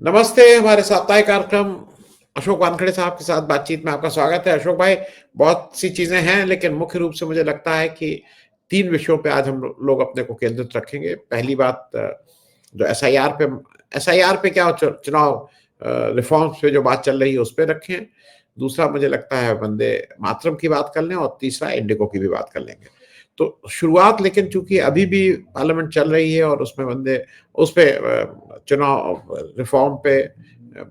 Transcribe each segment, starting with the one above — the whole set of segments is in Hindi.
नमस्ते, हमारे साप्ताहिक कार्यक्रम अशोक वानखेड़े साहब के साथ बातचीत में आपका स्वागत है। अशोक भाई, बहुत सी चीज़ें हैं, लेकिन मुख्य रूप से मुझे लगता है कि 3 विषयों पे आज हम लोग अपने को केंद्रित रखेंगे। पहली बात जो एसआईआर पे क्या चुनाव रिफॉर्म्स पे जो बात चल रही है, उस पे रखें। दूसरा मुझे लगता है वंदे मातरम की बात कर लें और तीसरा इंडिगो की भी बात कर लेंगे। तो शुरुआत लेकिन चूँकि अभी भी पार्लियामेंट चल रही है और उस पे चुनाव रिफॉर्म पे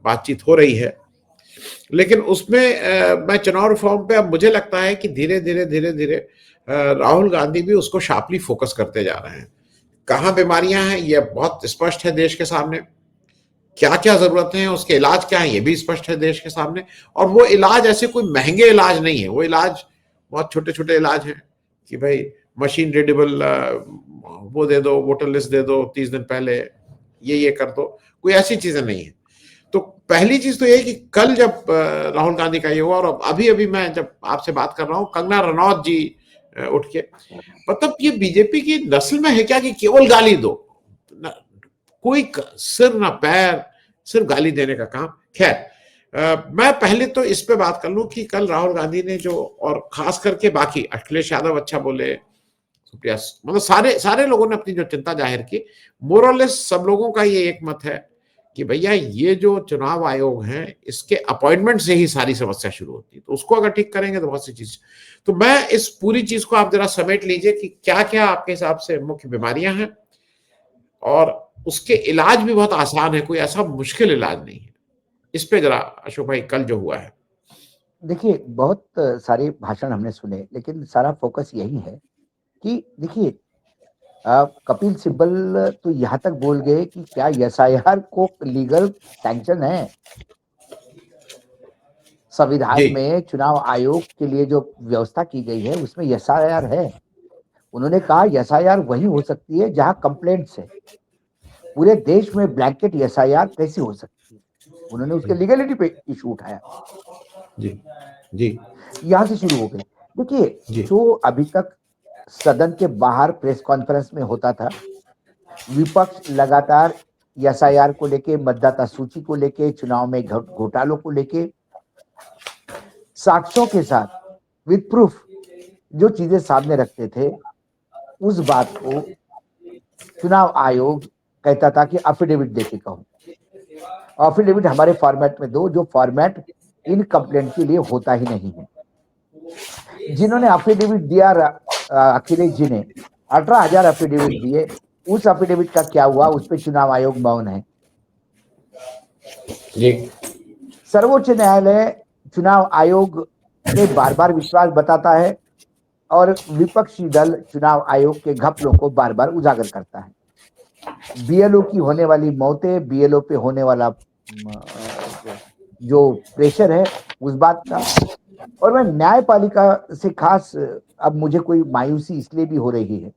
बातचीत हो रही है, लेकिन उसमें मैं चुनाव रिफॉर्म पे अब मुझे लगता है कि धीरे धीरे राहुल गांधी भी उसको शार्पली फोकस करते जा रहे हैं। कहाँ बीमारियां हैं ये बहुत स्पष्ट है देश के सामने, क्या क्या जरूरतें हैं, उसके इलाज क्या है ये भी स्पष्ट है देश के सामने। और वो इलाज ऐसे कोई महंगे इलाज नहीं है, वो इलाज बहुत छोटे छोटे इलाज हैं कि भाई मशीन रीडेबल वो दे दो, वोटर लिस्ट दे दो 30 दिन पहले, ये कर दो, कोई ऐसी चीजें नहीं है। तो पहली चीज तो ये कि कल जब राहुल गांधी का ये हुआ, और अभी अभी मैं जब आपसे बात कर रहा हूँ, कंगना रनौत जी उठ के, मतलब ये बीजेपी की नस्ल में है क्या कि केवल गाली दो, कोई सिर ना पैर, सिर्फ गाली देने का काम। खैर, मैं पहले तो इस पे बात कर लूं कि कल राहुल गांधी ने जो, और खास करके बाकी अखिलेश यादव अच्छा बोले, सुप्रिया, मतलब सारे सारे लोगों ने अपनी जो चिंता जाहिर की, मोरलेस सब लोगों का ये एक मत है कि भैया ये जो चुनाव आयोग है, इसके अपॉइंटमेंट से ही सारी समस्या शुरू होती है, तो उसको अगर ठीक करेंगे तो बहुत सी चीज। तो मैं इस पूरी चीज को आप जरा समेट लीजिए कि क्या क्या आपके हिसाब से मुख्य बीमारियां हैं, और उसके इलाज भी बहुत आसान है, कोई ऐसा मुश्किल इलाज नहीं है। इस पे जरा अशोक भाई कल जो हुआ है। देखिए, बहुत सारे भाषण हमने सुने, लेकिन सारा फोकस यही है कि देखिए, कपिल सिब्बल तो यहाँ तक बोल गए कि क्या एसआईआर को लीगल सैंक्शन है। जी संविधान में चुनाव आयोग के लिए जो व्यवस्था की गई है उसमें एसआईआर है। उन्होंने कहा एसआईआर वही हो सकती है जहां कंप्लेंट्स है। पूरे देश में ब्लैंकेट एसआईआर कैसी हो सकती है। उन्होंने उसके लीगलिटी पे इशू उठाया। जी जी यहां से शुरू हो गई। देखिए, जी जो अभी तक सदन के बाहर प्रेस कॉन्फ्रेंस में होता था, विपक्ष लगातार एसआईआर को लेके, मतदाता सूची को लेके, चुनाव में घोटालों को लेके साक्ष्यों के साथ विद प्रूफ जो चीजें सामने रखते थे, उस बात को चुनाव आयोग कहता था कि अफिडेविट देके कहो। अफिडेविट हमारे फॉर्मेट में दो, जो फॉर्मेट इन कंप्लेंट के लिए होता ही नहीं है। जिन्होंने अफिडेविट दिया, अखिलेश जी ने 18,000 अफिडेविट दिए। उस अफिडेविट का क्या हुआ, उस पर चुनाव आयोग मौन है। जी सर्वोच्च न्यायालय चुनाव आयोग पे बार बार विश्वास बताता है और विपक्षी दल चुनाव आयोग के घपलों को बार बार उजागर करता है। बीएलओ की होने वाली मौतें, बीएलओ पे होने वाला जो प्रेशर है उस बात का। और मैं न्यायपालिका से खास, अब मुझे कोई मायूसी इसलिए भी हो रही है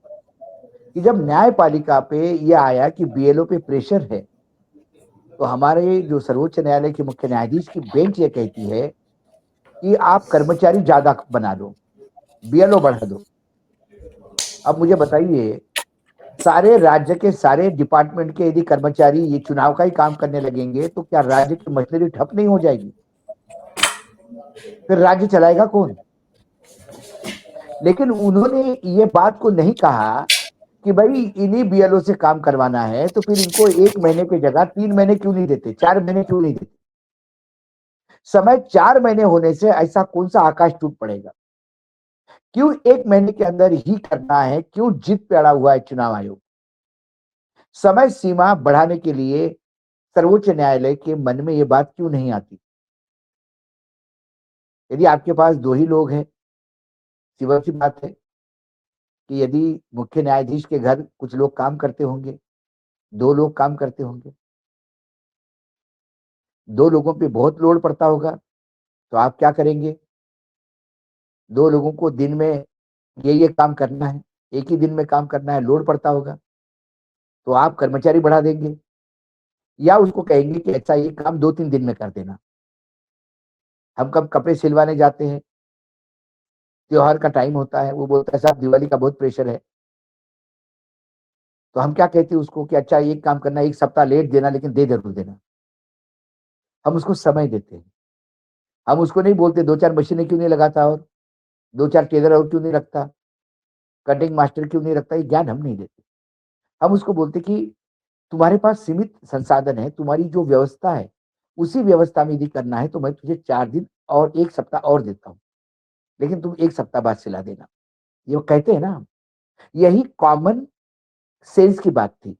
कि जब न्यायपालिका पे यह आया कि बीएलओ पे प्रेशर है, तो हमारे जो सर्वोच्च न्यायालय के मुख्य न्यायाधीश की बेंच ये कहती है कि आप कर्मचारी ज्यादा बना दो, बीएलओ बढ़ा दो। अब मुझे बताइए, सारे राज्य के सारे डिपार्टमेंट के यदि कर्मचारी ये चुनाव का ही काम करने लगेंगे तो क्या राज्य की मशीनरी ठप नहीं हो जाएगी? फिर राज्य चलाएगा कौन? लेकिन उन्होंने ये बात को नहीं कहा कि भाई इन्हीं बीएलओ से काम करवाना है, तो फिर इनको 1 महीने की जगह 3 महीने क्यों नहीं देते, 4 महीने क्यों नहीं देते? समय 4 महीने होने से ऐसा कौन सा आकाश टूट पड़ेगा? क्यों 1 महीने के अंदर ही करना है? क्यों जिद पे अड़ा हुआ है चुनाव आयोग? समय सीमा बढ़ाने के लिए सर्वोच्च न्यायालय के मन में ये बात क्यों नहीं आती? यदि आपके पास दो ही लोग हैं, सिंपल सी बात है कि यदि मुख्य न्यायाधीश के घर कुछ लोग काम करते होंगे, 2 लोग काम करते होंगे, 2 लोगों पे बहुत लोड पड़ता होगा, तो आप क्या करेंगे? 2 लोगों को दिन में ये काम करना है, एक ही दिन में काम करना है, लोड पड़ता होगा, तो आप कर्मचारी बढ़ा देंगे या उसको कहेंगे कि अच्छा ये काम 2-3 दिन में कर देना। हम कब कपड़े सिलवाने जाते हैं, त्योहार का टाइम होता है, वो बोलता है साहब दिवाली का बहुत प्रेशर है, तो हम क्या कहते हैं उसको कि अच्छा एक काम करना, 1 सप्ताह लेट देना लेकिन दे जरूर देना। हम उसको समय देते हैं। हम उसको नहीं बोलते 2-4 मशीनें क्यों नहीं लगाता और 2-4 टेलर और क्यों नहीं रखता, कटिंग मास्टर क्यों नहीं रखता, ये ज्ञान हम नहीं देते। हम उसको बोलते कि तुम्हारे पास सीमित संसाधन है, तुम्हारी जो व्यवस्था है, उसी व्यवस्था में यदि करना है तो मैं तुझे 4 दिन और 1 सप्ताह और देता हूँ, लेकिन तुम 1 सप्ताह बाद सिला देना। ये वो कहते हैं ना, यही कॉमन सेंस की बात थी।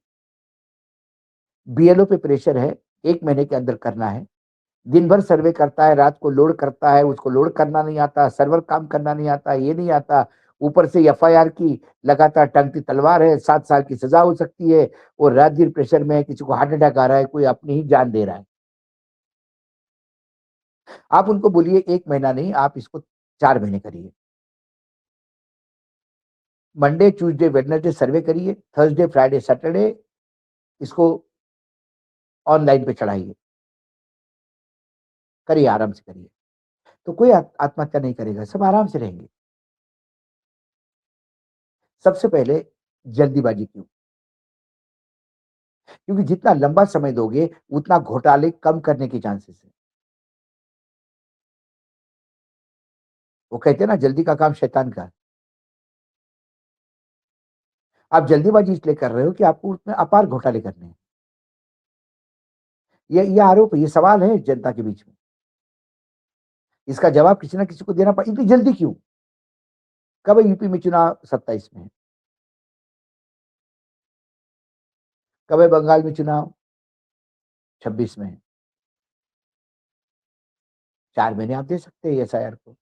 बीएलओ पे प्रेशर है, 1 महीने के अंदर करना है। दिन भर सर्वे करता है, रात को लोड करता है, उसको लोड करना नहीं आता, सर्वर काम करना नहीं आता, ये नहीं आता। ऊपर से एफआईआर की लगातार टंगती तलवार है, 7 साल की सजा हो सकती है, और रात दिन प्रेशर में है, किसी को हार्ट अटैक आ रहा है, कोई अपनी ही जान दे रहा है। आप उनको बोलिए 1 महीना नहीं, आप इसको 4 महीने करिए। मंडे, ट्यूसडे, वेडनेसडे सर्वे करिए, थर्सडे, फ्राइडे, सैटरडे इसको ऑनलाइन पे चढ़ाइए। करिए, आराम से करिए। तो कोई आत्महत्या नहीं करेगा, सब आराम से रहेंगे। सबसे पहले जल्दीबाजी क्यों? क्योंकि जितना लंबा समय दोगे, उतना घोटाले कम करने के चांसेस है। वो कहते हैं ना, जल्दी का काम शैतान का। आप जल्दीबाजी इसलिए कर रहे हो कि आपको उसमें अपार घोटाले करने हैं। ये आरोप, ये सवाल है जनता के बीच में। इसका जवाब किसी ना किसी को देना पड़े। इतनी जल्दी क्यों? कब है यूपी में चुनाव? 27 में है। कब है बंगाल में चुनाव? 26 में है। 4 महीने आप दे सकते हैं एसआईआर को।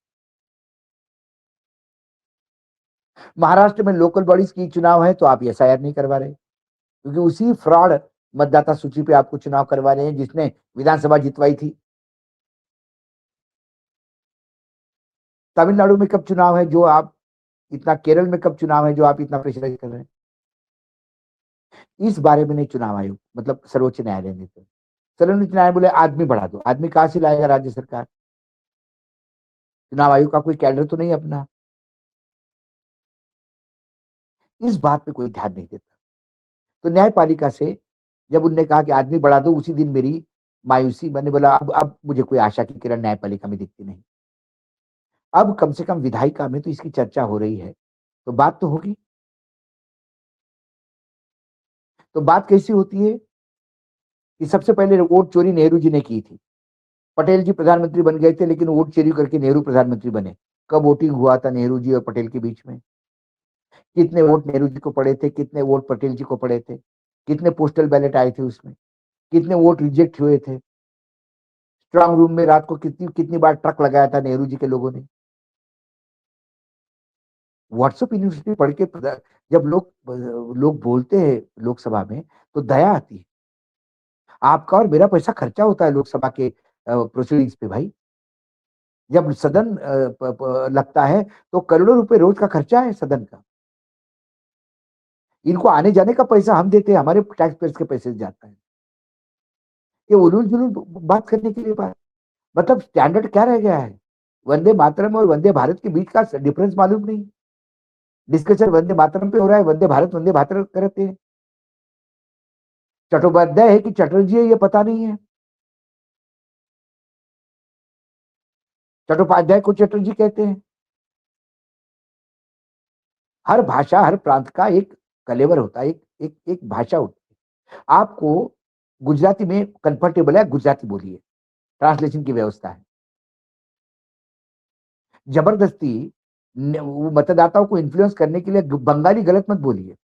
महाराष्ट्र में लोकल बॉडीज की चुनाव है तो आप एसआईआर नहीं करवा रहे, क्योंकि उसी फ्रॉड मतदाता सूची पे आपको चुनाव करवा रहे हैं जिसने विधानसभा जितवाई थी। तमिलनाडु में कब चुनाव है जो आप इतना, केरल में कब चुनाव है जो आप इतना प्रेशराइज कर रहे हैं? इस बारे में नहीं चुनाव आयोग, मतलब सर्वोच्च न्यायालय ने, तो सर्वोच्च न्यायालय बोले आदमी बढ़ा दो। आदमी कहां से लाएगा राज्य सरकार? चुनाव आयोग का कोई कैडर तो नहीं अपना। इस बात पे कोई ध्यान नहीं देता। तो न्यायपालिका से जब उनने कहा कि आदमी बढ़ा दो, उसी दिन मेरी मायूसी, मैंने बोला अब मुझे कोई आशा की किरण न्यायपालिका में दिखती नहीं। अब कम से कम विधायिका में तो इसकी चर्चा हो रही है, तो बात तो होगी। तो बात कैसी होती है कि सबसे पहले वोट चोरी नेहरू जी ने की थी। पटेल जी प्रधानमंत्री बन गए थे, लेकिन वोट चोरी करके नेहरू प्रधानमंत्री बने। कब वोटिंग हुआ था नेहरू जी और पटेल के बीच में? कितने वोट नेहरू जी को पड़े थे, कितने वोट पटेल जी को पड़े थे? कितने पोस्टल बैलेट आए थे उसमें? कितने वोट रिजेक्ट हुए थे? स्ट्रांग रूम में रात को कितनी कितनी बार ट्रक लगाया था नेहरू जी के लोगों ने? व्हाट्सएप यूनिवर्सिटी पढ़ के जब लोग बोलते हैं लोकसभा में, तो दया आती है। आपका और मेरा पैसा खर्चा होता है लोकसभा के प्रोसीडिंग्स पे भाई। जब सदन लगता है तो करोड़ों रुपए रोज का खर्चा है सदन का। इनको आने जाने का पैसा हम देते हैं, हमारे टैक्स पेयर्स के पैसे से जाता है। ये उलूल जुलूल बात करने के लिए बात, मतलब स्टैंडर्ड क्या रह गया है? वंदे मातरम और वंदे भारत के बीच का डिफरेंस मालूम नहीं। डिस्कशन वंदे मातरम पे हो रहा है, वंदे भारत करते हैं। चट्टोपाध्याय है कि चटर्जी है ये पता नहीं है। चट्टोपाध्याय को चटर्जी कहते हैं। हर भाषा, हर प्रांत का एक कलेवर होता है, एक भाषा होती है। आपको गुजराती में कंफर्टेबल है, गुजराती बोलिए, ट्रांसलेशन की व्यवस्था है। जबरदस्ती वो मतदाताओं को इन्फ्लुएंस करने के लिए बंगाली गलत मत बोलिए।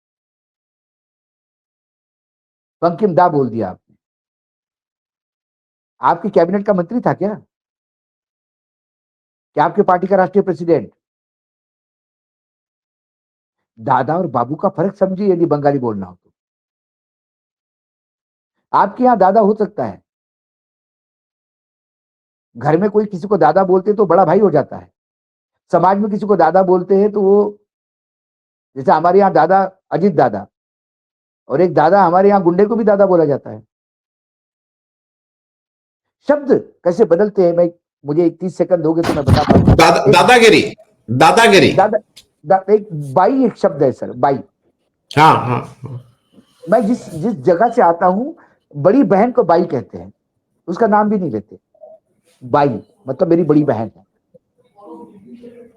बंकिम दा बोल दिया आपने। आपकी कैबिनेट का मंत्री था क्या? क्या आपके पार्टी का राष्ट्रीय प्रेसिडेंट? दादा और बाबू का फर्क समझिए यदि बंगाली बोलना हो तो। आपके यहां दादा हो सकता है, घर में कोई किसी को दादा बोलते तो बड़ा भाई हो जाता है। समाज में किसी को दादा बोलते हैं तो वो, जैसे हमारे यहाँ दादा अजीत दादा, और एक दादा हमारे यहाँ गुंडे को भी दादा बोला जाता है। शब्द कैसे बदलते हैं, मैं, मुझे 30 सेकंड दोगे तो मैं बता पाऊंगा। दादागिरी, दादागिरी। एक बाई एक शब्द है सर, बाई। हाँ हाँ। मैं जिस जिस जगह से आता हूं, बड़ी बहन को बाई कहते हैं। उसका नाम भी नहीं लेते। बाई मतलब मेरी बड़ी बहन है,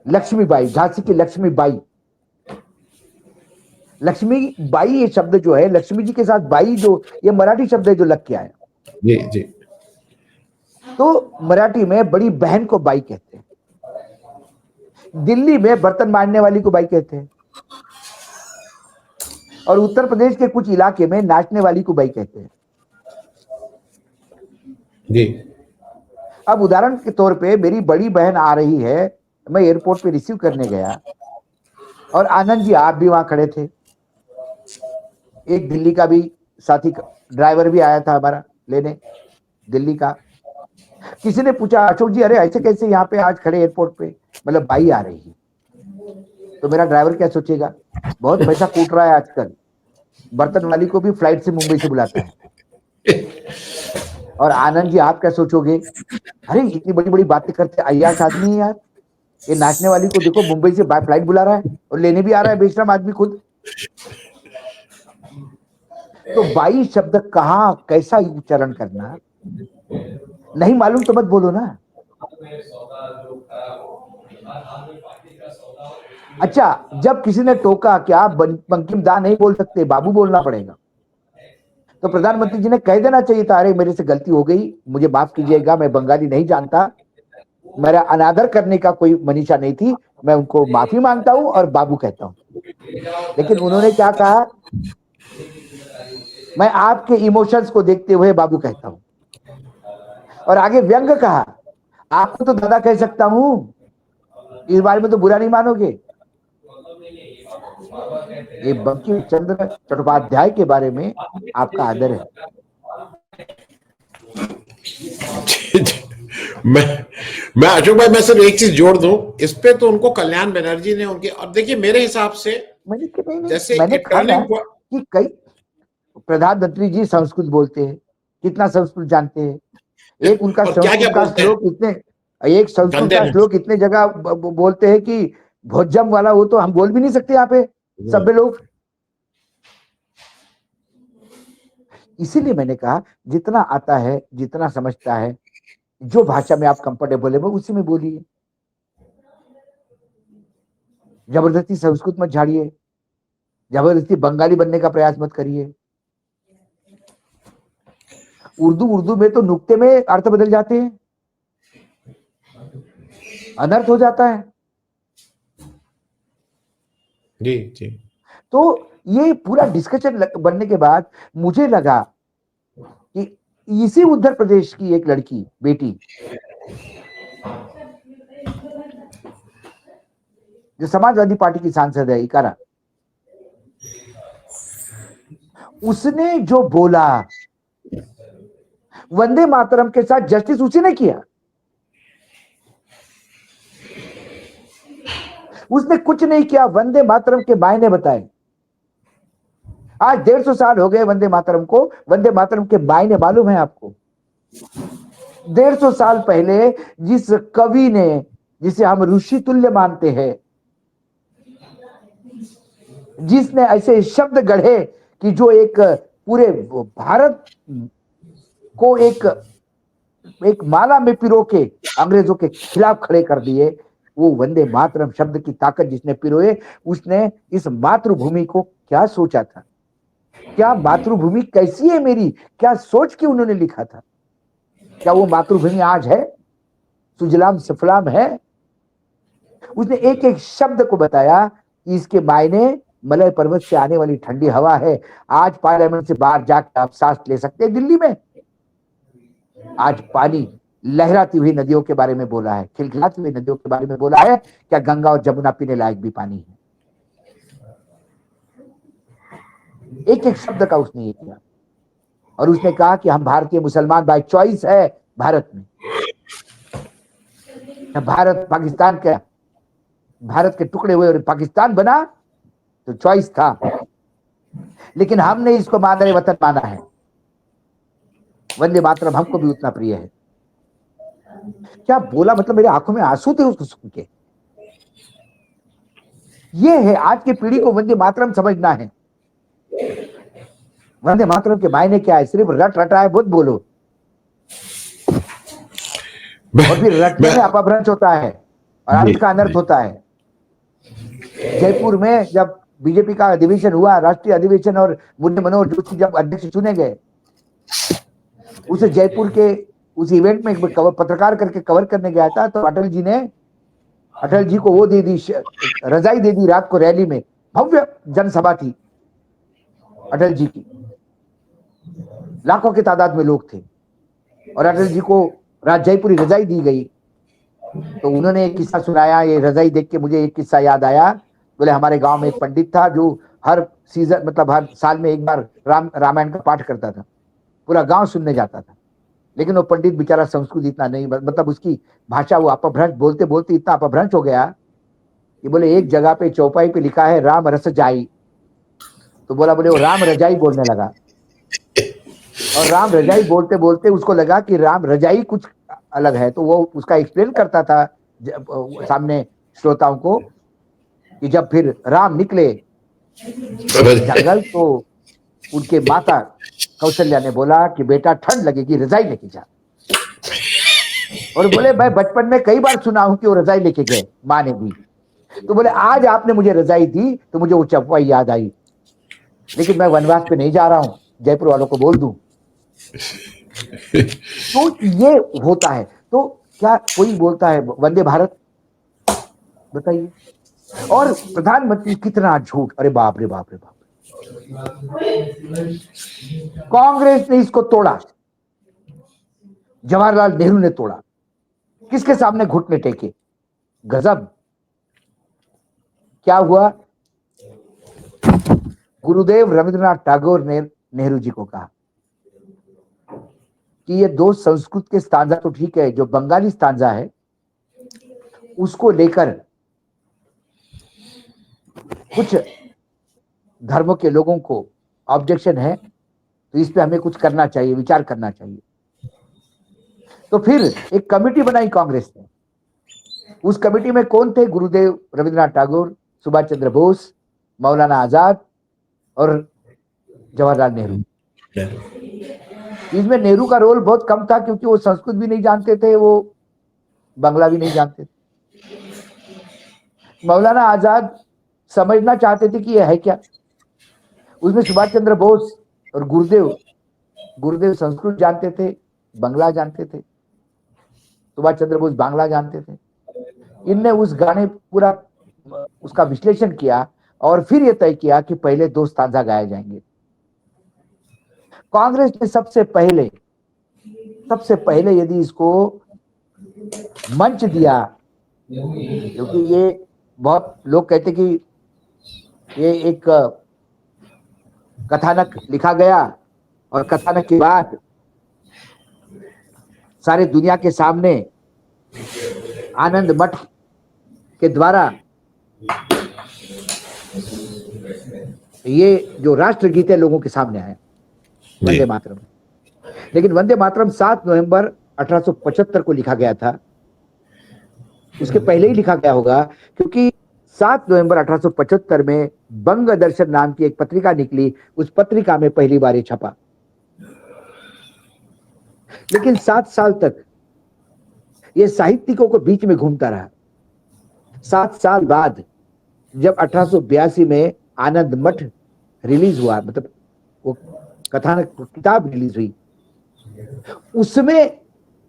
लक्ष्मीबाई, झांसी की लक्ष्मीबाई। लक्ष्मी बाई ये शब्द जो है, लक्ष्मी जी के साथ बाई, जो ये मराठी शब्द है जो लग के आया। जी जी। तो मराठी में बड़ी बहन को बाई कहते हैं, दिल्ली में बर्तन मारने वाली को बाई कहते हैं, और उत्तर प्रदेश के कुछ इलाके में नाचने वाली को बाई कहते हैं। जी। अब उदाहरण के तौर पे मेरी बड़ी बहन आ रही है, मैं एयरपोर्ट पे रिसीव करने गया और आनंद जी आप भी वहां खड़े थे, एक दिल्ली का भी साथी ड्राइवर भी आया था हमारा लेने, दिल्ली का। किसी ने पूछा अशोक जी अरे ऐसे कैसे यहाँ पे आज खड़े एयरपोर्ट पे, मतलब बाई आ रही है। तो मेरा ड्राइवर क्या सोचेगा, बहुत पैसा कूट रहा है आजकल, बर्तन वाली को भी फ्लाइट से मुंबई से बुलाता है। और आनंद जी आप क्या सोचोगे, अरे इतनी बड़ी बड़ी बातें करते अय्याश आदमी है यार, ये नाचने वाली को देखो मुंबई से बाय फ्लाइट बुला रहा है और लेने भी आ रहा है बेशरम आदमी खुद। तो बाई शब्द कहाँ कैसा उच्चारण करना नहीं मालूम तो मत बोलो ना। अच्छा, जब किसी ने टोका कि आप बंकिम दा नहीं बोल सकते, बाबू बोलना पड़ेगा, तो प्रधानमंत्री जी ने कह देना चाहिए था, अरे मेरे से गलती हो गई, मुझे माफ कीजिएगा, मैं बंगाली नहीं जानता, मेरा अनादर करने का कोई मनीषा नहीं थी, मैं उनको माफी मांगता हूं और बाबू कहता हूं। लेकिन उन्होंने क्या कहा, मैं आपके इमोशंस को देखते हुए बाबू कहता हूं, और आगे व्यंग कहा, आपको तो दादा कह सकता हूं, इस बारे में तो बुरा नहीं मानोगे। ये बंकिम चंद्र चट्टोपाध्याय के बारे में आपका आदर है। मैं अशोक भाई, मैं सिर्फ एक चीज जोड़ दूं इस पे, तो उनको कल्याण बनर्जी ने उनके, और देखिए मेरे हिसाब से जैसे मैंने कहा ना टर्निंग कि कई प्रधानमंत्री जी संस्कृत बोलते हैं, कितना संस्कृत जानते हैं, एक उनका संस्कृत का श्लोक इतने, एक संस्कृत का श्लोक इतने जगह बोलते हैं कि भोजम वाला वो तो हम बोल भी नहीं सकते यहाँ पे सभ्य लोग। इसीलिए मैंने कहा जितना आता है, जितना समझता है, जो भाषा में आप कंफर्टेबल है वो उसी में बोलिए, जबरदस्ती संस्कृत मत झाड़िए, जबरदस्ती बंगाली बनने का प्रयास मत करिए। उर्दू में तो नुक्ते में अर्थ बदल जाते हैं, अनर्थ हो जाता है। जी जी। तो ये पूरा डिस्कशन बनने के बाद मुझे लगा कि इसी उत्तर प्रदेश की एक लड़की बेटी जो समाजवादी पार्टी की सांसद है इकारा, उसने जो बोला वंदे मातरम के साथ जस्टिस उसी ने किया। उसने कुछ नहीं किया, वंदे मातरम के मायने बताए। आज 150 साल हो गए वंदे मातरम को, वंदे मातरम के मायने मालूम है आपको? 150 साल पहले जिस कवि ने, जिसे हम ऋषि तुल्य मानते हैं, जिसने ऐसे शब्द गढ़े कि जो एक पूरे भारत को एक माला में पिरो के अंग्रेजों के खिलाफ खड़े कर दिए, वो वंदे मातरम शब्द की ताकत जिसने पिरोए, उसने इस मातृभूमि को क्या सोचा था, क्या मातृभूमि कैसी है मेरी, क्या सोच के उन्होंने लिखा था? क्या वो मातृभूमि आज है, सुजलाम सफलाम है? उसने एक एक शब्द को बताया कि इसके मायने मलय पर्वत से आने वाली ठंडी हवा है। आज पार्लियामेंट से बाहर जाकर आप सांस ले सकते हैं दिल्ली में। आज पानी लहराती हुई नदियों के बारे में बोला है, खिलखिलाती हुई नदियों के बारे में बोला है। क्या गंगा और जमुना पीने लायक भी पानी है? एक एक शब्द का उसने ये किया। और उसने कहा कि हम भारतीय मुसलमान बाय चॉइस है भारत में। भारत पाकिस्तान का, भारत के टुकड़े हुए और पाकिस्तान बना तो चॉइस था, लेकिन हमने इसको मादरे वतन माना है। वंदे मातरम हमको भी उतना प्रिय है। क्या बोला, मतलब मेरे आंखों में आंसू थे उसको सुन के। ये है आज की पीढ़ी को वंदे मातरम समझना है। वंदे मातरम के मायने क्या है? सिर्फ रट रटाए बहुत बोलो, और फिर रटने में अपभ्रंश होता है और अर्थ का अनर्थ होता है। जयपुर में जब बीजेपी का अधिवेशन हुआ, राष्ट्रीय अधिवेशन, और मुरली मनोहर जोशी जब अध्यक्ष चुने गए, उसे जयपुर के उस इवेंट में पत्रकार करके कवर करने गया था, तो अटल जी को वो दे दी, रजाई दे दी रात को रैली में। भव्य जनसभा थी अटल जी की, लाखों की तादाद में लोग थे, और अटल जी को जयपुरी रजाई दी गई। तो उन्होंने एक किस्सा सुनाया, ये रजाई देख के मुझे एक किस्सा याद आया। बोले हमारे गांव में एक पंडित था जो हर सीजन, मतलब हर साल में एक बार रामायण का पाठ करता था, पूरा गांव सुनने जाता था। लेकिन वो पंडित बेचारा संस्कृत इतना नहीं, मतलब उसकी भाषा, वो अपभ्रंश बोलते बोलते इतना अपभ्रंश हो गया कि बोले एक जगह पे चौपाई पे लिखा है राम रस जाई, तो बोले वो राम रजाई बोलने लगा। और राम रजाई बोलते बोलते उसको लगा कि राम रजाई कुछ अलग है, तो वो उसका एक्सप्लेन करता था सामने श्रोताओं को कि जब फिर राम निकले जंगल, तो उनके माता कौशल्या ने बोला कि बेटा ठंड लगेगी, रजाई लेके जा। और बोले मैं बचपन में कई बार सुना हूं कि वो रजाई लेके गए, माँ ने दी। तो बोले आज आपने मुझे रजाई दी तो मुझे वो चौपाई याद आई, लेकिन मैं वनवास पे नहीं जा रहा हूं, जयपुर वालों को बोल दूं। तो ये होता है। तो क्या कोई बोलता है वंदे भारत, बताइए, और प्रधानमंत्री कितना झूठ, अरे बाप रे बाप रे बाप। कांग्रेस ने इसको तोड़ा, जवाहरलाल नेहरू ने तोड़ा, किसके सामने घुटने टेके, गजब। क्या हुआ, गुरुदेव रविंद्रनाथ टैगोर ने नेहरू जी को कहा कि ये दो संस्कृत के स्टांजा तो ठीक है, जो बंगाली स्टांजा है उसको लेकर कुछ धर्मों के लोगों को ऑब्जेक्शन है, तो इस पे हमें कुछ करना चाहिए, विचार करना चाहिए। तो फिर एक कमेटी बनाई कांग्रेस ने। उस कमेटी में कौन थे, गुरुदेव रविंद्रनाथ टैगोर, सुभाष चंद्र बोस, मौलाना आजाद और जवाहरलाल नेहरू। इसमें नेहरू का रोल बहुत कम था, क्योंकि वो संस्कृत भी नहीं जानते थे, वो बंगला भी नहीं जानते थे। मौलाना आजाद समझना चाहते थे कि यह है क्या। उसमें सुभाष चंद्र बोस और गुरुदेव संस्कृत जानते थे, बंगला जानते थे, सुभाष चंद्र बोस बांग्ला जानते थे। इनने उस गाने पूरा उसका विश्लेषण किया और फिर यह तय किया कि पहले दो स्टांजा गाए जाएंगे। कांग्रेस ने सबसे पहले यदि इसको मंच दिया, क्योंकि ये बहुत लोग कहते कि ये एक कथानक लिखा गया और कथानक के बाद सारे दुनिया के सामने आनंद मठ के द्वारा ये जो राष्ट्रगीत है लोगों के सामने आया, वंदे मातरम। लेकिन वंदे मातरम 7 नवंबर 1875 को लिखा गया था। उसके पहले ही लिखा गया होगा, क्योंकि 7 नवंबर 1875 में बंग दर्शन नाम की एक पत्रिका निकली, उस पत्रिका में पहली बार ये छपा। लेकिन 7 साल तक ये साहित्यिकों को बीच में घूमता रहा। 7 साल बाद जब 1882 में आनंद मठ रिलीज हुआ, मतलब वो कथानक किताब रिलीज हुई, उसमें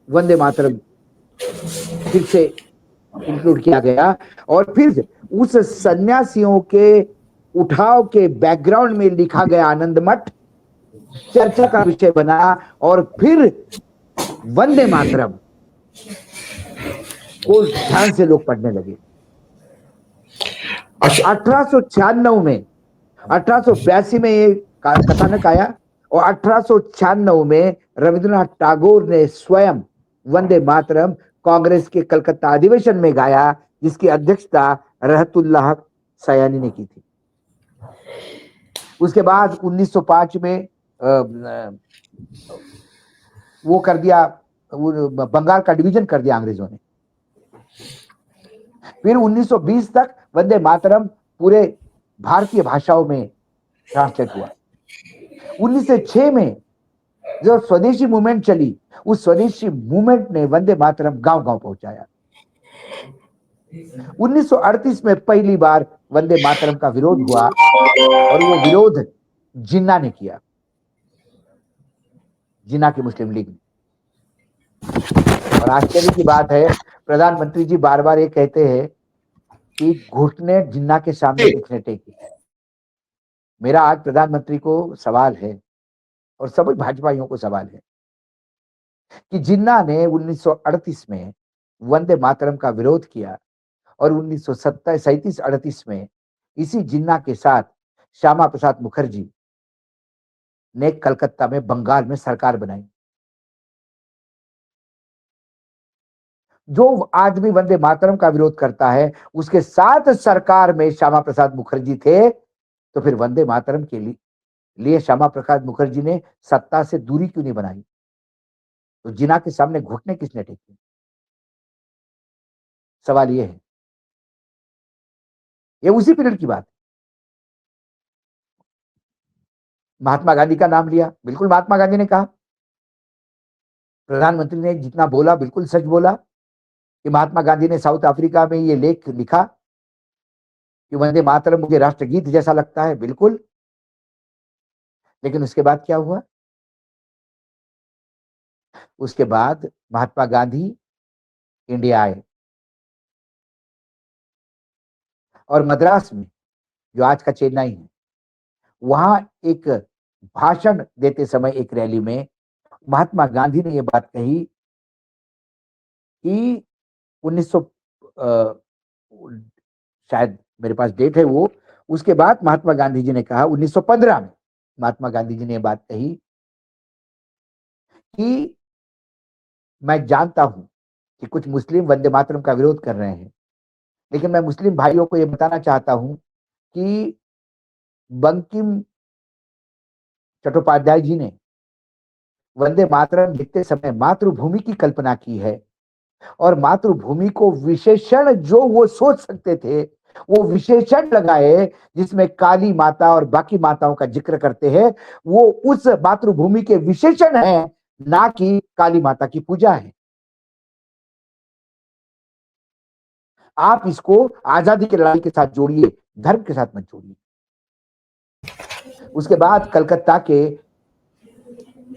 वंदे मातरम फिर से इंक्लूड किया गया। और फिर उस सन्यासियों के उठाव के बैकग्राउंड में लिखा गया आनंद मठ चर्चा का विषय बना, और फिर वंदे मातरम को ध्यान से लोग पढ़ने लगे। 1896 में, 1882 में ये कथानक आया, और 1896 में रविंद्रनाथ टैगोर ने स्वयं वंदे मातरम कांग्रेस के कलकत्ता अधिवेशन में गाया, जिसकी अध्यक्षता रहतुल्लाह सयानी ने की थी। उसके बाद 1905 में वो कर दिया, वो बंगाल का डिवीजन कर दिया अंग्रेजों ने। फिर 1920 तक वंदे मातरम पूरे भारतीय भाषाओं में ट्रांसलेट हुआ। 1906 में जो स्वदेशी मूवमेंट चली, उस स्वदेशी मूवमेंट ने वंदे मातरम गांव गांव पहुंचाया। 1938 में पहली बार वंदे मातरम का विरोध हुआ और वो विरोध जिन्ना ने किया, जिन्ना की मुस्लिम लीग ने। और आश्चर्य की बात है, प्रधानमंत्री जी बार बार ये कहते हैं कि घुटने जिन्ना के सामने किसने टेके। मेरा आज प्रधानमंत्री को सवाल है और सभी भाजपाइयों को सवाल है कि जिन्ना ने 1938 में वंदे मातरम का विरोध किया और 1937-38 में इसी जिन्ना के साथ श्यामा प्रसाद मुखर्जी ने कलकत्ता में बंगाल में सरकार बनाई। जो आदमी वंदे मातरम का विरोध करता है उसके साथ सरकार में श्यामा प्रसाद मुखर्जी थे, तो फिर वंदे मातरम के लिए श्यामा प्रसाद मुखर्जी ने सत्ता से दूरी क्यों नहीं बनाई? तो जिन्ना के सामने घुटने किसने टेके? सवाल यह है। ये उसी पीरियड की बात है। महात्मा गांधी का नाम लिया, बिल्कुल महात्मा गांधी ने कहा, प्रधानमंत्री ने जितना बोला बिल्कुल सच बोला कि महात्मा गांधी ने साउथ अफ्रीका में ये लेख लिखा कि वंदे मातरम मुझे राष्ट्रगीत जैसा लगता है, बिल्कुल। लेकिन उसके बाद क्या हुआ? उसके बाद महात्मा गांधी इंडिया आए और मद्रास में, जो आज का चेन्नई है, वहां एक भाषण देते समय एक रैली में महात्मा गांधी ने यह बात कही कि 1900 शायद मेरे पास डेट है वो, उसके बाद महात्मा गांधी जी ने कहा 1915 में महात्मा गांधी जी ने यह बात कही कि मैं जानता हूं कि कुछ मुस्लिम वंदे मातरम का विरोध कर रहे हैं, लेकिन मैं मुस्लिम भाइयों को यह बताना चाहता हूं कि बंकिम चट्टोपाध्याय जी ने वंदे मातरम लिखते समय मातृभूमि की कल्पना की है और मातृभूमि को विशेषण जो वो सोच सकते थे वो विशेषण लगाए, जिसमें काली माता और बाकी माताओं का जिक्र करते हैं, वो उस मातृभूमि के विशेषण है, ना कि काली माता की पूजा है। आप इसको आजादी की लड़ाई के साथ जोड़िए, धर्म के साथ मत जोड़िए। उसके बाद कलकत्ता के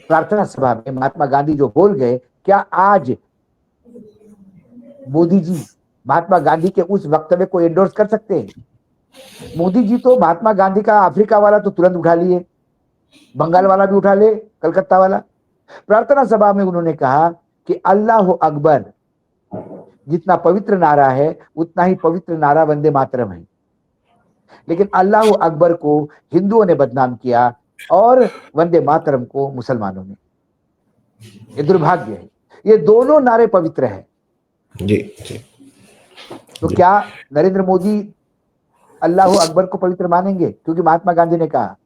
प्रार्थना सभा में महात्मा गांधी जो बोल गए, क्या आज मोदी जी महात्मा गांधी के उस वक्तव्य को एंडोर्स कर सकते हैं? मोदी जी तो महात्मा गांधी का अफ्रीका वाला तो तुरंत उठा लिए, बंगाल वाला भी उठा ले, कलकत्ता वाला। प्रार्थना सभा में उन्होंने कहा कि अल्लाह अकबर जितना पवित्र नारा है उतना ही पवित्र नारा वंदे मातरम है। लेकिन अल्लाह अकबर को हिंदुओं ने बदनाम किया और वंदे मातरम को मुसलमानों ने। ये दुर्भाग्य है। ये दोनों नारे पवित्र है। जी जी। तो क्या नरेंद्र मोदी अल्लाह अकबर को पवित्र मानेंगे क्योंकि महात्मा गांधी ने कहा,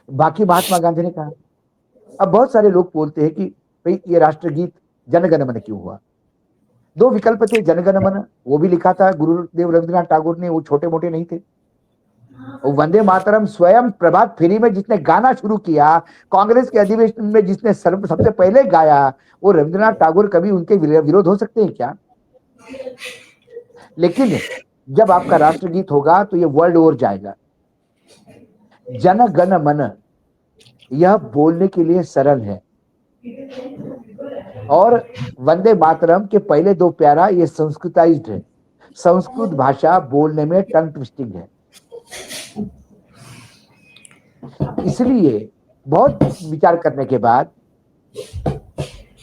बाकी महात्मा गांधी ने कहा? अब बहुत सारे लोग बोलते हैं कि भाई ये राष्ट्रगीत जनगण मन क्यों हुआ? दो विकल्प थे, जनगण मन वो भी लिखा था गुरुदेव रविंद्रनाथ टैगोर ने, वो छोटे मोटे नहीं थे। वंदे मातरम स्वयं प्रभात फेरी में जिसने गाना शुरू किया, कांग्रेस के अधिवेशन में जिसने सबसे पहले गाया, वो रविंद्रनाथ टैगोर कभी उनके विरोध हो सकते हैं क्या? लेकिन जब आपका राष्ट्रगीत होगा तो ये वर्ल्ड ओवर जाएगा। जन गण मन यह बोलने के लिए सरल है और वंदे मातरम के पहले दो प्यारा ये संस्कृताइज्ड है। संस्कृत भाषा बोलने में टंग ट्विस्टिंग है। इसलिए बहुत विचार करने के बाद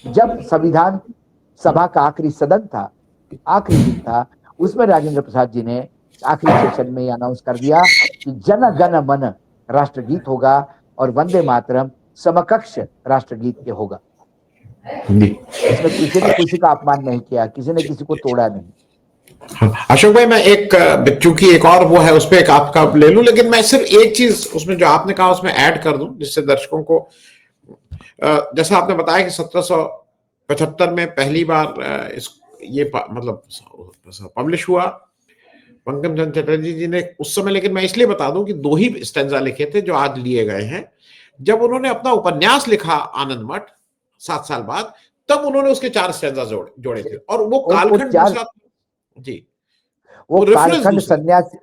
जब संविधान सभा का आखिरी सदन था, आखिरी दिन था, उसमें राजेंद्र प्रसाद जी ने आखिरी सेशन में अनाउंस कर दिया कि जन गण मन राष्ट्रगीत होगा और वंदे मातरम समकक्ष राष्ट्रगीत के होगा। इसमें किसी ने किसी का अपमान नहीं किया, किसी ने किसी को तोड़ा नहीं। अशोक भाई, मैं एक चूंकि एक और वो है उस पर एक आपका ले लूं, लेकिन मैं सिर्फ एक चीज उसमें जो आपने कहा उसमें ऐड कर दूं, जिससे दर्शकों को, जैसा आपने बताया कि 1775 में पहली बार ये मतलब पब्लिश हुआ बंकिम चंद्र चटर्जी जी ने उस समय। लेकिन मैं इसलिए बता दूं कि दो ही स्टैंजा लिखे थे जो आज लिए गए हैं। जब उन्होंने अपना उपन्यास लिखा आनंद मठ 7 साल बाद, तब उन्होंने उसके 4 स्टैंजा जोड़े थे, और वो वो कालखंड चार दूसरा जी, वो वो रेफरेंस दूसरा था।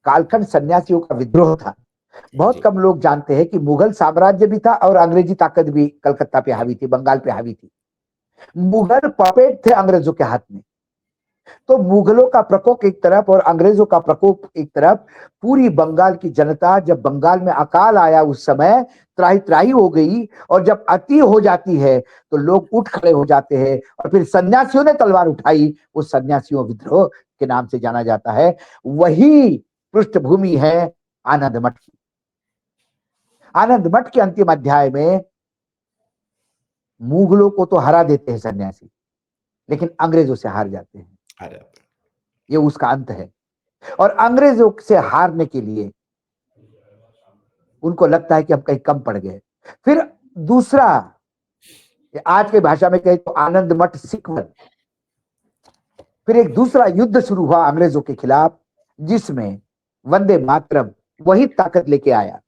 कालखंड सन्यासियों का विद्रोह था। जी, बहुत जी, कम लोग जानते हैं कि मुगल साम्राज्य भी था और अंग्रेजी ताकत भी कलकत्ता पे हावी थी, बंगाल पे हावी थी। मुगल पपेट थे अंग्रेजों के हाथ में। तो मुगलों का प्रकोप एक तरफ और अंग्रेजों का प्रकोप एक तरफ, पूरी बंगाल की जनता, जब बंगाल में अकाल आया उस समय त्राही त्राही हो गई। और जब अति हो जाती है तो लोग उठ खड़े हो जाते हैं, और फिर सन्यासियों ने तलवार उठाई। वो सन्यासियों विद्रोह के नाम से जाना जाता है। वही पृष्ठभूमि है आनंद मठ की। आनंद मठ के अंतिम अध्याय में मुगलों को तो हरा देते हैं सन्यासी, लेकिन अंग्रेजों से हार जाते हैं। आ जाता ये उसका अंत है। और अंग्रेजों से हारने के लिए उनको लगता है कि हम कहीं कम पड़ गए। फिर दूसरा, आज के भाषा में कहे तो आनंद मठ सिक्वल, फिर एक दूसरा युद्ध शुरू हुआ अंग्रेजों के खिलाफ, जिसमें वंदे मातरम वही ताकत लेके आया।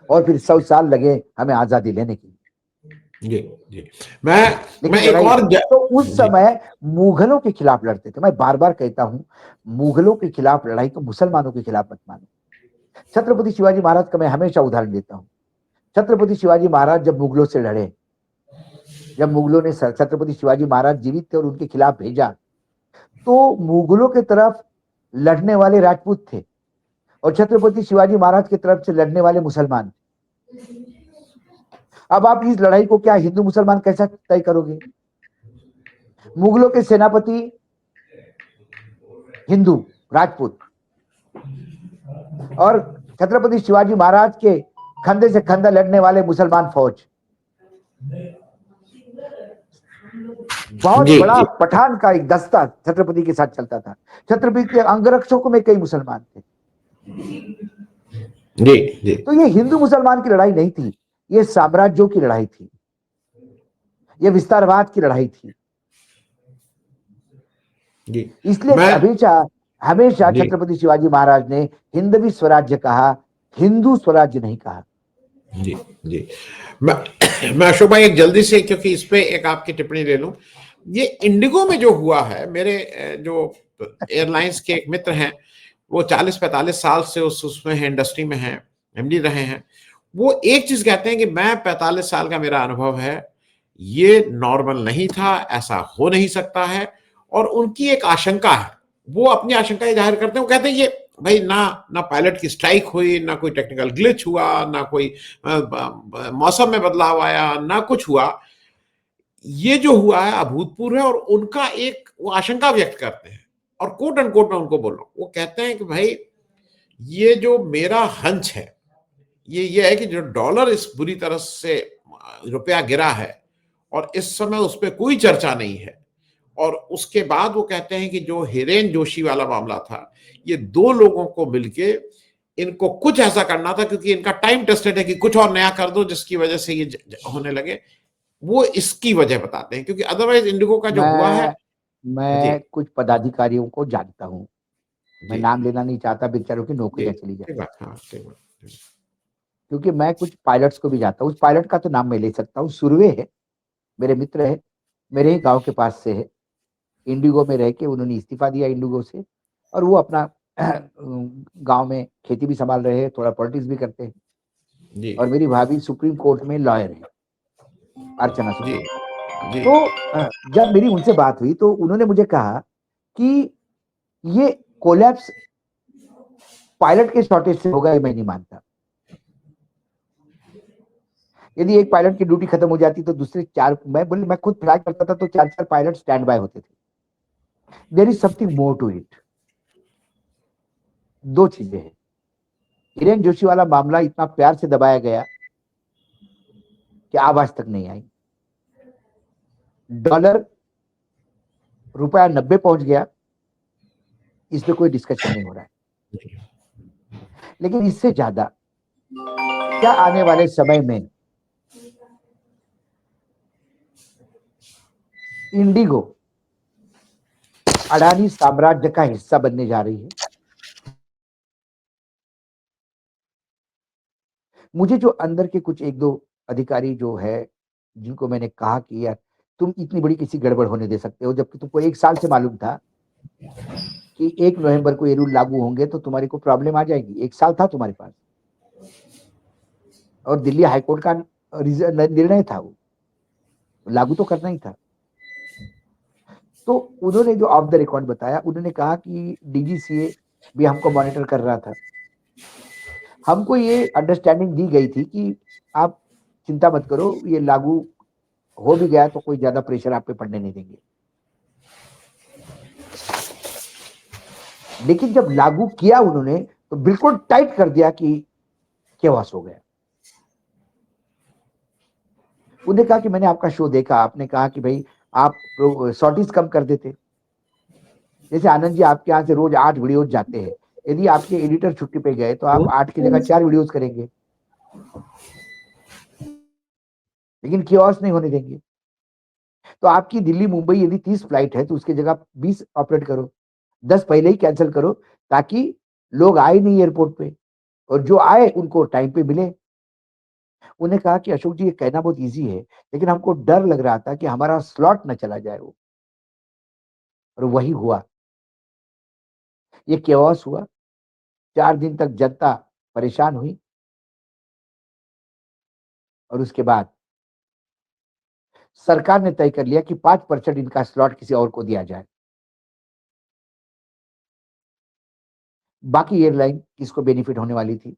और फिर 100 साल लगे हमें आजादी लेने की। जी, जी। मैं लेकिन एक लड़ाई, और तो उस जी, समय मुगलों के खिलाफ लड़ते थे। मैं बार बार कहता हूं, मुगलों के खिलाफ लड़ाई तो मुसलमानों के खिलाफ मत मानो। छत्रपति शिवाजी महाराज का मैं हमेशा उदाहरण देता हूं। छत्रपति शिवाजी महाराज जब मुगलों से लड़े, जब मुगलों ने छत्रपति शिवाजी महाराज जीवित थे और उनके खिलाफ भेजा, तो मुगलों के तरफ लड़ने वाले राजपूत थे और छत्रपति शिवाजी महाराज की तरफ से लड़ने वाले मुसलमान थे। अब आप इस लड़ाई को क्या हिंदू मुसलमान कैसा तय करोगे? मुगलों के सेनापति हिंदू राजपूत, और छत्रपति शिवाजी महाराज के कंधे से कंधा लड़ने वाले मुसलमान फौज। बहुत जी, बड़ा जी, पठान का एक दस्ता छत्रपति के साथ चलता था। छत्रपति के अंगरक्षकों में कई मुसलमान थे। जी, जी, तो ये हिंदू मुसलमान की लड़ाई नहीं थी, ये साम्राज्यों की लड़ाई थी, ये विस्तारवाद की लड़ाई थी। जी। इसलिए मैं हमेशा हमेशा जी, छत्रपति शिवाजी महाराज ने हिंदवी स्वराज्य कहा, हिंदू स्वराज्य नहीं कहा। जी, जी। मैं मैं अशोक भाई एक जल्दी से, क्योंकि इस पे एक आपकी टिप्पणी ले लूं। ये इंडिगो में जो हुआ है, मेरे जो एयरलाइंस के एक मित्र हैं, वो 40-45 साल से उसमें है, इंडस्ट्री में हैं, एमडी रहे हैं। वो एक चीज कहते हैं कि मैं 45 साल का मेरा अनुभव है, ये नॉर्मल नहीं था, ऐसा हो नहीं सकता है। और उनकी एक आशंका है, वो अपनी आशंकाएं जाहिर करते हैं। वो कहते हैं ये भाई ना ना पायलट की स्ट्राइक हुई, ना कोई टेक्निकल ग्लिच हुआ, ना कोई मौसम में बदलाव आया, ना कुछ हुआ। ये जो हुआ है अभूतपूर्व है। और उनका एक वो आशंका व्यक्त करते हैं, और कोट एंड कोट में उनको बोल रहा हूं, वो कहते हैं कि भाई ये जो मेरा हंच है, ये है कि जो डॉलर इस बुरी तरह से रुपया गिरा है, और इस समय उस पर कोई चर्चा नहीं है। और उसके बाद वो कहते हैं कि जो हिरेन जोशी वाला मामला था, ये दो लोगों को मिलके इनको कुछ ऐसा करना था, क्योंकि इनका टाइम टेस्टेड है कि कुछ और नया कर दो जिसकी वजह से ये होने लगे। वो इसकी वजह बताते हैं, क्योंकि अदरवाइज इंडिगो का जो हुआ है। मैं जी, मैं कुछ पदाधिकारियों को जानता हूं, मैं जी, नाम लेना नहीं चाहता, बेचारों की जी, नौकरियां चली ठीक जाए। बात, हाँ, ठीक बात। क्योंकि मैं कुछ पायलट्स को भी जानता हूं। उस पायलट का तो नाम मैं ले सकता हूँ, सुरवे है, मेरे मित्र है, मेरे ही गांव के पास से है। इंडिगो में रह के उन्होंने इस्तीफा दिया इंडिगो से, और वो अपना गांव में खेती भी संभाल रहे हैं, थोड़ा पॉलिटिक्स भी करते हैं। जी, और मेरी भाभी सुप्रीम कोर्ट में लॉयर है, अर्चना जी, सुब्बा। जी, तो जब मेरी उनसे बात हुई तो उन्होंने मुझे कहा कि ये कोलैप्स पायलट के शॉर्टेज से होगा, ये मैं नहीं मानता। यदि एक पायलट की ड्यूटी खत्म हो जाती तो दूसरे चार, मैं बोले मैं खुद फ्लाई करता था तो चार चार पायलट स्टैंड बाय होते थे। There is something more to it. दो चीजें हैं। हिरेन जोशी वाला मामला इतना प्यार से दबाया गया कि आवाज तक नहीं आई। डॉलर रुपया 90 पहुंच गया, इस पे कोई डिस्कशन नहीं हो रहा है। लेकिन इससे ज्यादा क्या आने वाले समय में इंडिगो अडानी साम्राज्य का हिस्सा बनने जा रही है। मुझे जो अंदर के कुछ एक दो अधिकारी जो है, जिनको मैंने कहा कि यार तुम इतनी बड़ी कैसी गड़बड़ होने दे सकते हो, जबकि तुमको 1 साल से मालूम था कि 1 नवंबर को ये रूल लागू होंगे तो तुम्हारे को प्रॉब्लम आ जाएगी। 1 साल था तुम्हारे पास। और दिल्ली हाई कोर्ट का निर्णय था वो, लागू तो करना ही था। तो उन्होंने जो ऑफ द रिकॉर्ड बताया, उन्होंने कहा कि डीजीसीए भी हमको मॉनिटर कर रहा था। हमको ये अंडरस्टैंडिंग दी गई थी कि आप चिंता मत करो, ये लागू हो भी गया तो कोई ज्यादा प्रेशर आप पे पड़ने नहीं देंगे। लेकिन जब लागू किया उन्होंने तो बिल्कुल टाइट कर दिया कि केवास हो गया। उन्होंने कहा कि मैंने आपका शो देखा, आपने कहा कि भाई आप शॉर्टिस कम कर देते। जैसे आनंद जी आपके यहाँ से रोज 8 वीडियोज जाते हैं, यदि आपके एडिटर छुट्टी पे गए तो आप 8 की जगह 4 वीडियोज करेंगे, लेकिन कियोस्क नहीं होने देंगे। तो आपकी दिल्ली मुंबई यदि 30 फ्लाइट है तो उसकी जगह 20 ऑपरेट करो, 10 पहले ही कैंसिल करो, ताकि लोग आए नहीं एयरपोर्ट पे, और जो आए उनको टाइम पे मिले। उन्हें कहा कि अशोक जी ये कहना बहुत इजी है, लेकिन हमको डर लग रहा था कि हमारा स्लॉट न चला जाए वो, और वही हुआ। ये केओस हुआ, 4 दिन तक जनता परेशान हुई, और उसके बाद सरकार ने तय कर लिया कि 5% इनका स्लॉट किसी और को दिया जाए। बाकी एयरलाइन किसको बेनिफिट होने वाली थी।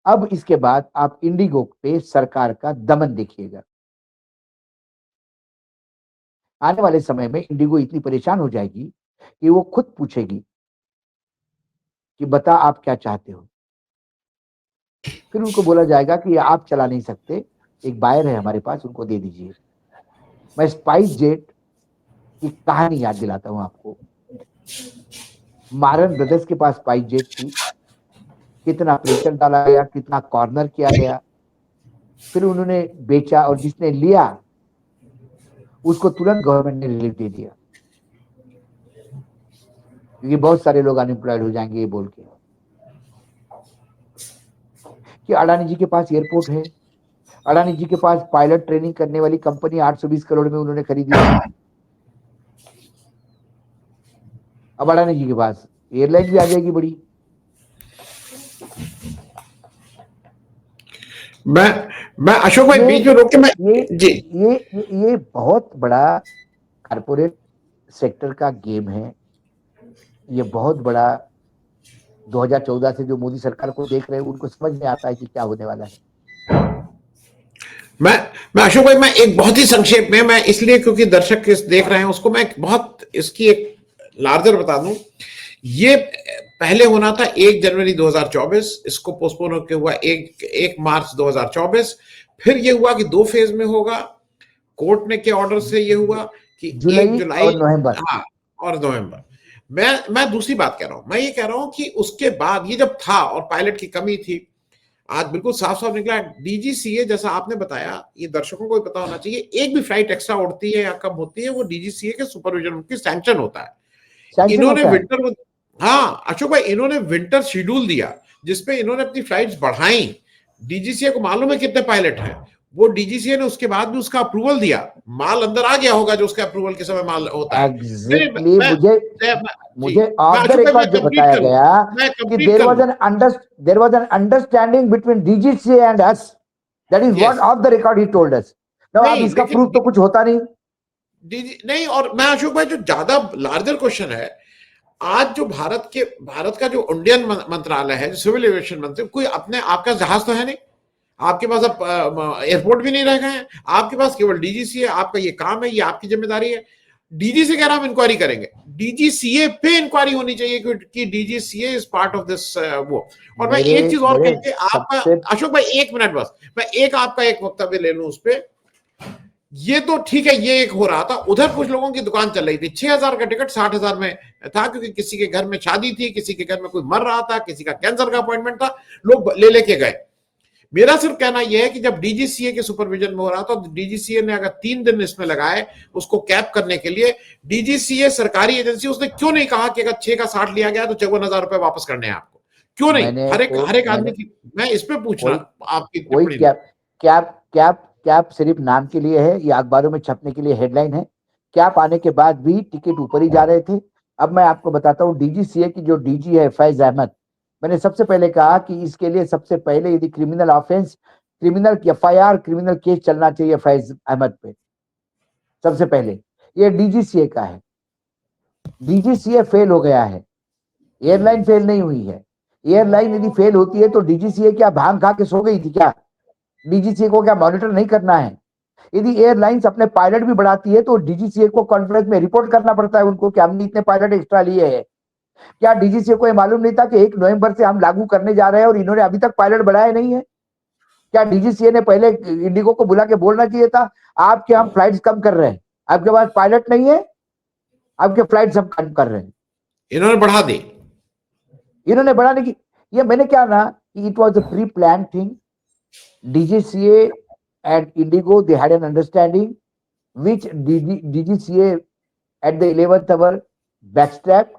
अब इसके बाद आप इंडिगो पे सरकार का दमन देखिएगा। आने वाले समय में इंडिगो इतनी परेशान हो जाएगी कि वो खुद पूछेगी कि बता आप क्या चाहते हो। फिर उनको बोला जाएगा कि आप चला नहीं सकते, एक बायर है हमारे पास, उनको दे दीजिए। मैं स्पाइस जेट की कहानी याद दिलाता हूं आपको। मारन ब्रदर्स के पास स्पाइस जेट थी, कितना प्रेशर डाला गया, कितना कॉर्नर किया गया, फिर उन्होंने बेचा, और जिसने लिया उसको तुरंत गवर्नमेंट ने रिलीफ दे दिया, क्योंकि बहुत सारे लोग अनएम्प्लॉयड हो जाएंगे ये बोल के कि अडानी जी के पास एयरपोर्ट है, अडानी जी के पास पायलट ट्रेनिंग करने वाली कंपनी 820 करोड़ में उन्होंने खरीदी थी। अब अडानी जी के पास एयरलाइन भी आ जाएगी बड़ी। मैं अशोक भाई बीच में रोक के मैं जी ये बहुत बड़ा कारपोरेट सेक्टर का गेम है। ये बहुत बड़ा 2014 से जो मोदी सरकार को देख रहे हैं उनको समझ में आता है कि क्या होने वाला है। मैं अशोक भाई, मैं एक बहुत ही संक्षेप में, मैं इसलिए क्योंकि दर्शक किस देख रहे हैं उसको मैं बहुत इसकी एक लार्जर बता दूं। ये पहले होना था 1 जनवरी 2024, इसको पोस्टपोन होकर हुआ 1 मार्च 2024। फिर ये हुआ कि 2 फेज में होगा। कोर्ट ने के ऑर्डर से ये हुआ कि 1 जुलाई और नवंबर, हाँ, और नवंबर। मैं दूसरी बात कह रहा हूं, मैं ये कह रहा हूं कि उसके बाद ये जब था और पायलट की कमी थी, आज बिल्कुल साफ साफ निकला। डीजीसीए जैसा आपने बताया, ये दर्शकों को भी पता होना चाहिए, एक भी फ्लाइट एक्स्ट्रा उड़ती है या कम होती है वो डीजीसीए के सुपरविजन, उनकी सैंक्शन होता है। इन्होंने विंटर, हाँ अशोक भाई, इन्होंने विंटर शेड्यूल दिया जिसपे इन्होंने अपनी फ्लाइट्स बढ़ाई। डीजीसीए को मालूम है कितने पायलट हैं, वो डीजीसीए ने उसके बाद भी उसका अप्रूवल दिया। माल अंदर आ गया होगा जो उसके अप्रूवल के समय माल होता है। एग्जैक्टली मुझे ऑफ द रिकॉर्ड जो बताया गया कि there was an understanding between DGCA and us, that is what off the record he told us. Now अब इसका प्रूफ तो कुछ होता नहीं। नहीं, और मैं अशोक भाई जो ज्यादा लार्जर क्वेश्चन है, आज जो भारत का जो इंडियन मंत्रालय है, जो सिविल एविएशन मंत्री, कोई अपने आपका जहाज तो है नहीं, आपके पास अब एयरपोर्ट भी नहीं रह गए हैं, आपके पास केवल डीजीसीए, आपका ये काम है, ये आपकी जिम्मेदारी है। डीजीसीए कह रहा हम इंक्वायरी करेंगे, डीजीसीए पे इंक्वायरी होनी चाहिए कि DGCA is part of this वो। और मैं एक चीज और कह के आपका अशोक भाई 1 मिनट बस, मैं आपका एक वक्तव्य ले लूं उस पर। ये तो ठीक है, ये एक हो रहा था, उधर कुछ लोगों की दुकान चल रही थी, 6,000 का टिकट 60,000 में था, क्योंकि किसी के घर में शादी थी, किसी के घर में कोई मर रहा था, किसी का कैंसर का अपॉइंटमेंट था, लोग ले लेके गए। मेरा सिर्फ कहना यह है कि जब डीजीसीए के सुपरविजन में हो रहा था, तो डीजीसीए ने अगर 3 दिन इसमें लगाए उसको कैप करने के लिए, डीजीसीए सरकारी एजेंसी, उसने क्यों नहीं कहा कि अगर 6 का 60 लिया गया तो 54,000 रुपए वापस करने हैं आपको? क्यों नहीं? मैंने हर एक तो हर एक आदमी मैंने की, मैं इस पे पूछ कोई रहा आपकी कोई टिप्पणी कैप कैप कैप कैप सिर्फ नाम के लिए है, या अखबारों में छपने के लिए हेडलाइन है। कैप आने के बाद भी टिकट ऊपर ही जा रहे थे। अब मैं आपको बताता हूँ, डीजीसीए की जो डीजी है फैज अहमद, मैंने सबसे पहले कहा कि इसके लिए सबसे पहले यदि criminal offence, criminal FIR, criminal case चलना चाहिए फैज अहमद पे सबसे पहले। ये डीजीसीए का है, डीजीसीए फेल हो गया है, एयरलाइन फेल नहीं हुई है। एयरलाइन यदि फेल होती है तो डीजीसीए क्या भांग खा के सो गई थी क्या? डीजीसीए को क्या मॉनिटर नहीं करना है? यदि एयरलाइंस अपने पायलट भी बढ़ाती है तो डीजीसीए को कॉन्फ्रेंस में रिपोर्ट करना पड़ता है उनको कि हमने इतने पायलट एक्स्ट्रा लिए हैं। क्या डीजीसीए को यह मालूम नहीं था कि 1 नवंबर से हम लागू करने जा रहे हैं और इन्होंने अभी तक पायलट बढ़ाए नहीं है? क्या डीजीसीए ने पहले इंडिगो को बुला के बोलना चाहिए था, आपके हम फ्लाइट्स कम कर रहे हैं, आपके पास पायलट नहीं है, आपके फ्लाइट्स हम कम कर रहे हैं। इन्होंने बढ़ा दी। इन्होंने बढ़ाने की, ये मैंने क्या ना कि it was a pre plan thing. DGCA and Indigo, they had an understanding which DGCA at the 11th hour backstep।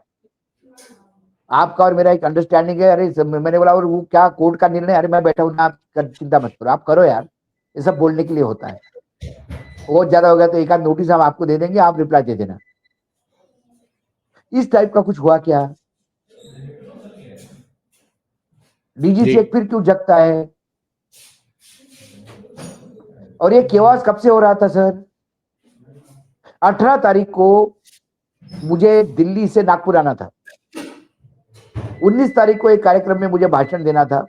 आपका और मेरा एक अंडरस्टैंडिंग है। अरे मैंने बोला और वो क्या कोर्ट का निर्णय, अरे मैं बैठा हूं ना, आप चिंता मत करो, आप करो यार, ये सब बोलने के लिए होता है। बहुत ज्यादा हो गया तो एक आध नोटिस हम आपको दे देंगे, आप रिप्लाई दे देना। इस टाइप का कुछ हुआ क्या? डीजीसीए फिर क्यों जगता है? और ये केवास कब से हो रहा था सर? 18 तारीख को मुझे दिल्ली से नागपुर आना था, 19 तारीख को एक कार्यक्रम में मुझे भाषण देना था।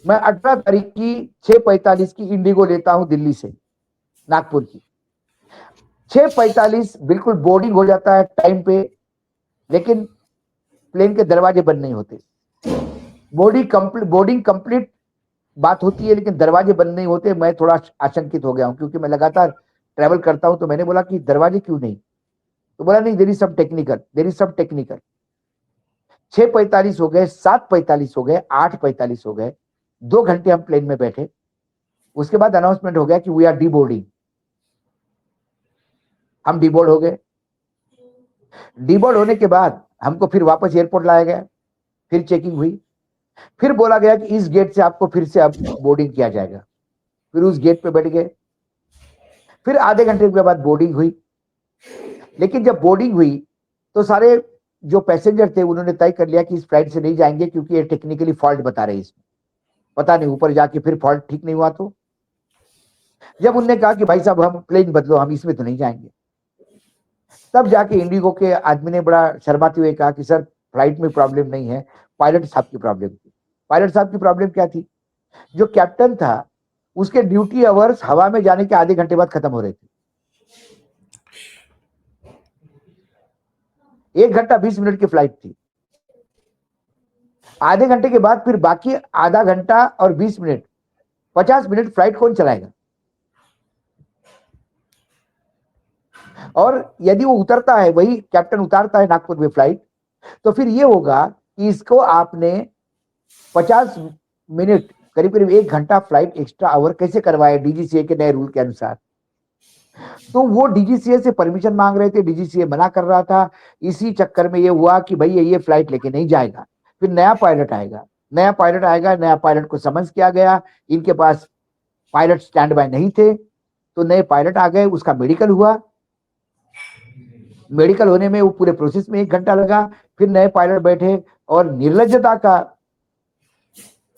मैं 18 तारीख की 6:45 की इंडिगो लेता हूं दिल्ली से नागपुर की। 6:45 बिल्कुल बोर्डिंग हो जाता है टाइम पे, लेकिन प्लेन के दरवाजे बंद नहीं होते। बोर्डिंग कंप्लीट बात होती है लेकिन दरवाजे बंद नहीं होते। मैं थोड़ा आशंकित हो गया हूं क्योंकि मैं लगातार ट्रेवल करता हूं। तो मैंने बोला कि दरवाजे क्यों नहीं? तो बोला नहीं, there is some technical, there is some technical. 6:45 हो गए, 7:45 हो गए, 8:45 हो गए, 2 घंटे हम प्लेन में बैठे। उसके बाद अनाउंसमेंट हो गया कि वी आर डीबोर्डिंग। हम डीबोर्ड हो गए। डीबोर्ड होने के बाद हमको फिर वापस एयरपोर्ट लाया गया, फिर चेकिंग हुई, फिर बोला गया कि इस गेट से आपको फिर से अब बोर्डिंग किया जाएगा। फिर उस गेट पे बैठ गए, फिर आधे घंटे के बाद बोर्डिंग हुई। लेकिन जब बोर्डिंग हुई तो सारे जो पैसेंजर थे उन्होंने तय कर लिया कि इस फ्लाइट से नहीं जाएंगे क्योंकि ये टेक्निकली फॉल्ट बता रहे हैं इसमें। पता नहीं ऊपर जाके फिर फॉल्ट ठीक नहीं हुआ। तो जब उनने कहा कि भाई साहब हम प्लेन बदलो, हम इसमें तो नहीं जाएंगे, तब जाके इंडिगो के आदमी ने बड़ा शर्माते हुए कहा कि सर फ्लाइट में प्रॉब्लम नहीं है, पायलट साहब की प्रॉब्लम थी। पायलट साहब की प्रॉब्लम क्या थी? जो कैप्टन था उसके ड्यूटी आवर्स हवा में जाने के आधे घंटे बाद खत्म हो रहे थे। 1 घंटा 20 मिनट की फ्लाइट थी। आधे घंटे के बाद फिर बाकी आधा घंटा और 20 मिनट, 50 मिनट फ्लाइट कौन चलाएगा? और यदि वो उतरता है, वही कैप्टन उतारता है नागपुर में फ्लाइट, तो फिर ये होगा कि इसको आपने 50 मिनट, करीब करीब 1 घंटा फ्लाइट एक्स्ट्रा आवर कैसे करवाए डीजीसीए के नए रूल के अनुसार? तो वो डीजीसीए से परमिशन मांग रहे थे, डीजीसीए मना कर रहा था। इसी चक्कर में ये हुआ कि भाई ये फ्लाइट लेके नहीं जाएगा। फिर नया पायलट आएगा, नया पायलट को समन्स किया गया। इनके पास पायलट स्टैंड बाय नहीं थे, तो नए पायलट आ गए। उसका मेडिकल हुआ, मेडिकल होने में वो पूरे प्रोसेस में 1 घंटा लगा। फिर नए पायलट बैठे और निर्लज्जता का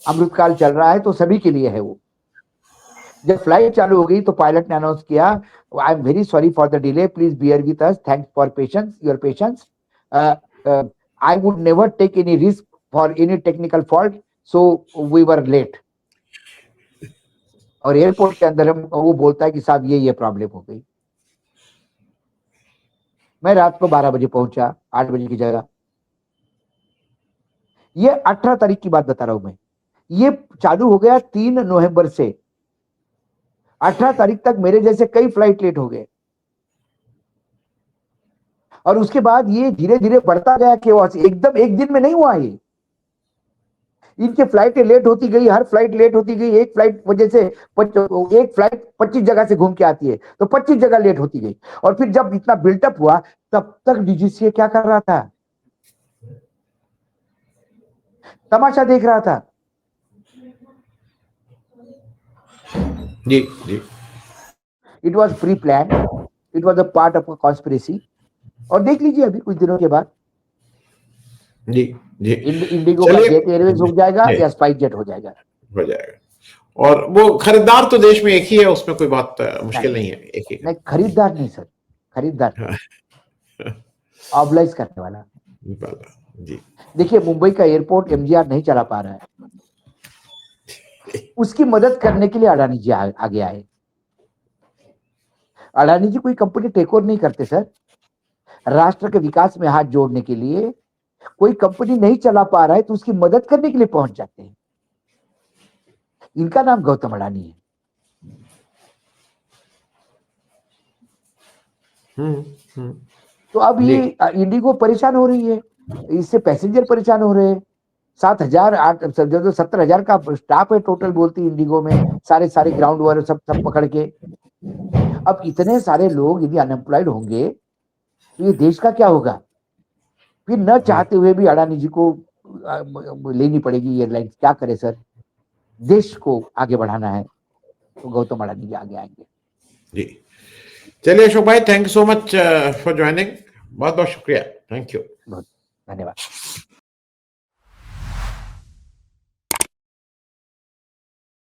अमृतकाल चल रहा है तो सभी के लिए है वो। जब फ्लाइट चालू हो गई तो पायलट ने अनाउंस किया, I am very sorry for the delay, please bear with us, thanks for patience, your patience, I would never take any risk for any technical fault, so we were late. और एयरपोर्ट के अंदर हम वो बोलता है कि साहब ये प्रॉब्लम हो गई। मैं रात को 12 बजे पहुंचा, 8 बजे की जगह। ये 18 तारीख की बात बता रहा हूं मैं। ये चालू हो गया 3 नवंबर से। 18 तारीख तक मेरे जैसे कई फ्लाइट लेट हो गए और उसके बाद ये धीरे धीरे बढ़ता गया केओस। एकदम एक दिन में नहीं हुआ ये। इनके फ्लाइटें लेट होती गई, हर फ्लाइट लेट होती गई। एक फ्लाइट वजह से एक फ्लाइट 25 जगह से घूम के आती है तो 25 जगह लेट होती गई। और फिर जब इतना बिल्टअप हुआ तब तक डीजीसीए क्या कर रहा था? तमाशा देख रहा था। जी जी it was pre plan, it was a part of conspiracy. और देख लीजिए अभी कुछ दिनों के बाद जी जी इंडिगो का चलिए जेट एयरवेज हो जाएगा जी, या स्पाइस जेट हो जाएगा। हो जाएगा। और वो खरीदार तो देश में एक ही है, उसमें कोई बात मुश्किल नहीं है, एक ही है। नहीं, खरीदार नहीं सर, खरीदार ऑब्लाइज करने वाला। जी देखिए मुंबई का एयरपोर्ट एमजीआर नहीं चला पा रहा है, उसकी मदद करने के लिए अडानी जी आगे आए। अडानी जी कोई कंपनी टेक ओवर नहीं करते सर, राष्ट्र के विकास में हाथ जोड़ने के लिए कोई कंपनी नहीं चला पा रहा है तो उसकी मदद करने के लिए पहुंच जाते हैं। इनका नाम गौतम अडानी है। तो अब ये इंडिगो परेशान हो रही है, इससे पैसेंजर परेशान हो रहे हैं। 70,000 का स्टाफ है टोटल बोलती इंडिगो में, सारे ग्राउंड वाले सब पकड़ के। अब इतने सारे लोग यदि अनएम्प्लॉयड होंगे तो ये देश का क्या होगा? फिर न चाहते हुए भी अडानी जी को लेनी पड़ेगी एयरलाइंस। क्या करे सर, देश को आगे बढ़ाना है तो गौतम अडानी जी आगे आएंगे। जी चलिए अशोक भाई, thank you so much for joining. बहुत बहुत शुक्रिया, थैंक यू। बहुत धन्यवाद।